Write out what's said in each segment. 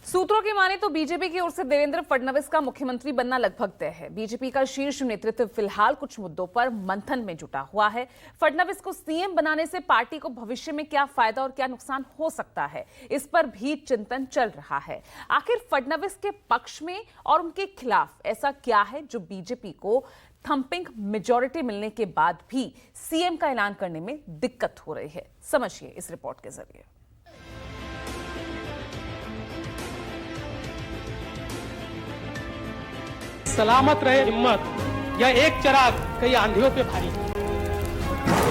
सूत्रों की माने तो बीजेपी की ओर से देवेंद्र फडणवीस का मुख्यमंत्री बनना लगभग तय है। बीजेपी का शीर्ष नेतृत्व फिलहाल कुछ मुद्दों पर मंथन में जुटा हुआ है। फडणवीस को सीएम बनाने से पार्टी को भविष्य में क्या फायदा और क्या नुकसान हो सकता है, इस पर भी चिंतन चल रहा है। आखिर फडणवीस के पक्ष में और उनके खिलाफ ऐसा क्या है जो बीजेपी को थंपिंग मेजॉरिटी मिलने के बाद भी सीएम का ऐलान करने में दिक्कत हो रही है? समझिए इस रिपोर्ट के जरिए। सलामत रहे हिम्मत, या एक चिराग कई आंधियों पे भारी।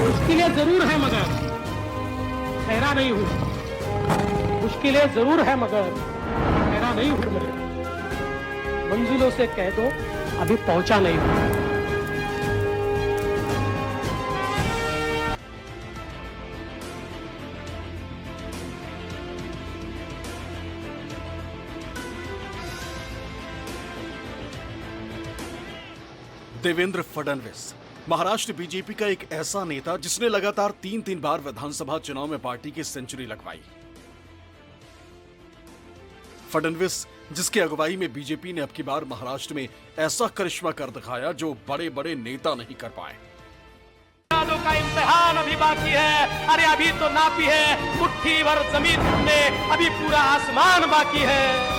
मुश्किलें जरूर है मगर ठहरा नहीं हूं। मुश्किलें जरूर है मगर ठहरा नहीं हूं। मेरे मंजिलों से कह दो अभी पहुंचा नहीं हूं। देवेंद्र फडणवीस महाराष्ट्र बीजेपी का एक ऐसा नेता जिसने लगातार तीन बार विधानसभा चुनाव में पार्टी की सेंचुरी लगवाई। फडणवीस जिसकी अगुवाई में बीजेपी ने अब की बार महाराष्ट्र में ऐसा करिश्मा कर दिखाया जो बड़े बड़े नेता नहीं कर पाए। का इम्तिहान अभी बाकी है। अरे अभी तो नापी है मुट्ठी भर जमीन में, अभी पूरा आसमान बाकी है।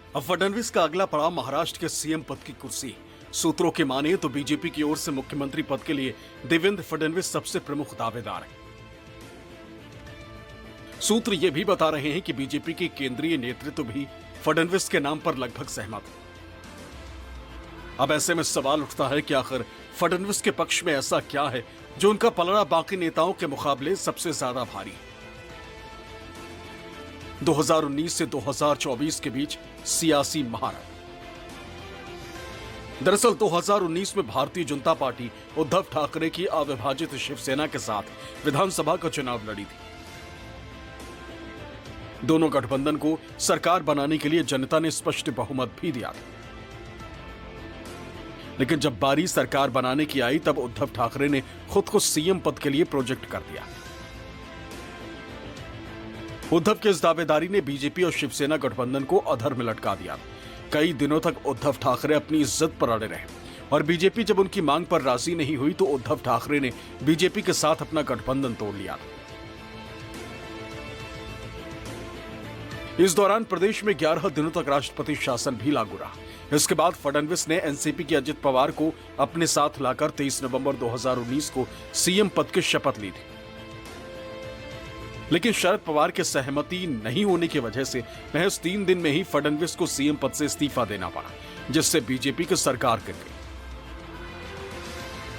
अब फडणवीस का अगला पड़ाव महाराष्ट्र के सीएम पद की कुर्सी। सूत्रों के माने तो बीजेपी की ओर से मुख्यमंत्री पद के लिए देवेंद्र फडणवीस सबसे प्रमुख दावेदार हैं। सूत्र यह भी बता रहे हैं कि बीजेपी के केंद्रीय नेतृत्व भी फडणवीस के नाम पर लगभग सहमत है। अब ऐसे में सवाल उठता है कि आखिर फडणवीस के पक्ष में ऐसा क्या है जो उनका पलड़ा बाकी नेताओं के मुकाबले सबसे ज्यादा भारी है। 2019 से 2024 के बीच सियासी महारत। दरअसल 2019 में भारतीय जनता पार्टी उद्धव ठाकरे की अविभाजित शिवसेना के साथ विधानसभा का चुनाव लड़ी थी। दोनों गठबंधन को सरकार बनाने के लिए जनता ने स्पष्ट बहुमत भी दिया था। लेकिन जब बारी सरकार बनाने की आई तब उद्धव ठाकरे ने खुद को सीएम पद के लिए प्रोजेक्ट कर दिया। उद्धव की इस दावेदारी ने बीजेपी और शिवसेना गठबंधन को अधर में लटका दिया। कई दिनों तक उद्धव ठाकरे अपनी इज्जत पर अड़े रहे और बीजेपी जब उनकी मांग पर राजी नहीं हुई तो उद्धव ठाकरे ने बीजेपी के साथ अपना गठबंधन तोड़ लिया। इस दौरान प्रदेश में 11 दिनों तक राष्ट्रपति शासन भी लागू रहा। इसके बाद फडणवीस ने एनसीपी के अजित पवार को अपने साथ लाकर 23 नवंबर 2019 को सीएम पद की शपथ ली थी। लेकिन शरद पवार के सहमति नहीं होने की वजह से महज 3 दिन में ही फडणवीस को सीएम पद से इस्तीफा देना पड़ा, जिससे बीजेपी की सरकार गिर गई।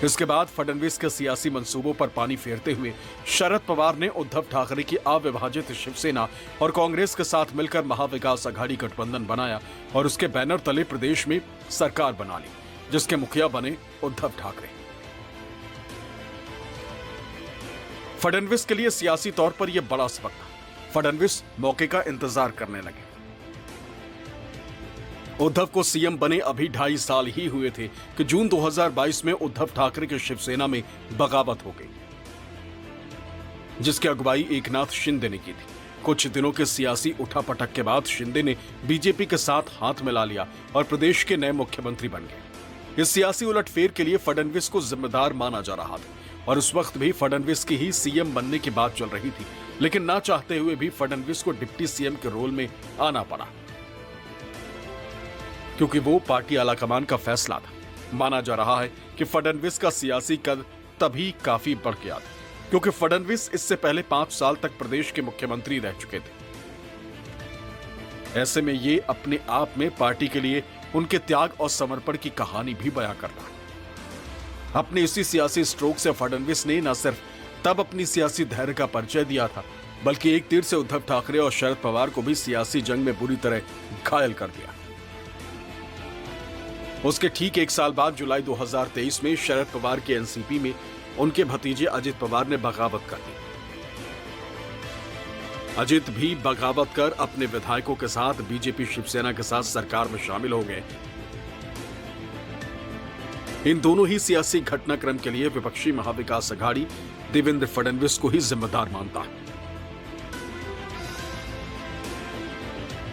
इसके बाद फडणवीस के सियासी मंसूबों पर पानी फेरते हुए शरद पवार ने उद्धव ठाकरे की अविभाजित शिवसेना और कांग्रेस के साथ मिलकर महाविकास अघाड़ी गठबंधन बनाया और उसके बैनर तले प्रदेश में सरकार बना ली, जिसके मुखिया बने उद्धव ठाकरे। फडणवीस के लिए सियासी तौर पर यह बड़ा सबक था। फडणवीस मौके का इंतजार करने लगे। उद्धव को सीएम बने अभी 2.5 साल ही हुए थे कि जून 2022 में उद्धव ठाकरे की शिवसेना में बगावत हो गई, जिसकी अगुवाई एकनाथ शिंदे ने की थी। कुछ दिनों के सियासी उठापटक के बाद शिंदे ने बीजेपी के साथ हाथ मिला लिया और प्रदेश के नए मुख्यमंत्री बन गए। इस सियासी उलटफेर के लिए फडणवीस को जिम्मेदार माना जा रहा था और उस वक्त भी फडणवीस की ही सीएम बनने की बात चल रही थी। लेकिन ना चाहते हुए भी फडणवीस को डिप्टी सीएम के रोल में आना पड़ा, क्योंकि वो पार्टी आलाकमान का फैसला था। माना जा रहा है कि फडणवीस का सियासी कद तभी काफी बढ़ गया था, क्योंकि फडणवीस इससे पहले 5 साल तक प्रदेश के मुख्यमंत्री रह चुके थे। ऐसे में ये अपने आप में पार्टी के लिए उनके त्याग और समर्पण की कहानी भी बयां करता है। अपने इसी सियासी स्ट्रोक से फडणवीस ने न सिर्फ तब अपनी सियासी धैर्य का परिचय दिया था, बल्कि एक तीर से उद्धव ठाकरे और शरद पवार को भी सियासी जंग में बुरी तरह घायल कर दिया। उसके ठीक 1 साल बाद जुलाई 2023 में शरद पवार के एनसीपी में उनके भतीजे अजित पवार ने बगावत कर दी। अजित भी बगावत कर अपने विधायकों के साथ बीजेपी शिवसेना के साथ सरकार में शामिल हो गए। इन दोनों ही सियासी घटनाक्रम के लिए विपक्षी महाविकास अघाड़ी देवेंद्र फडणवीस को ही जिम्मेदार मानता है।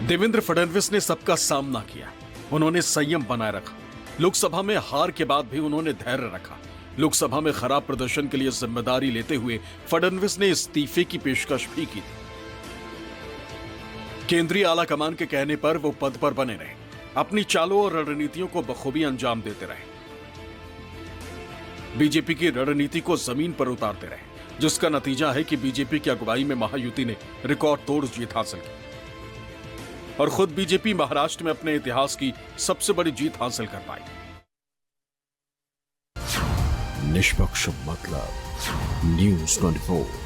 देवेंद्र फडणवीस ने सबका सामना किया, उन्होंने संयम बनाए रखा। लोकसभा में हार के बाद भी उन्होंने धैर्य रखा। लोकसभा में खराब प्रदर्शन के लिए जिम्मेदारी लेते हुए फडणवीस ने इस्तीफे की पेशकश भी की। केंद्रीय आलाकमान के कहने पर वो पद पर बने रहे, अपनी चालों और रणनीतियों को बखूबी अंजाम देते रहे, बीजेपी की रणनीति को जमीन पर उतारते रहे, जिसका नतीजा है कि बीजेपी की अगुवाई में महायुति ने रिकॉर्ड तोड़ जीत हासिल की और खुद बीजेपी महाराष्ट्र में अपने इतिहास की सबसे बड़ी जीत हासिल कर पाई। निष्पक्ष मतलब न्यूज़ 24।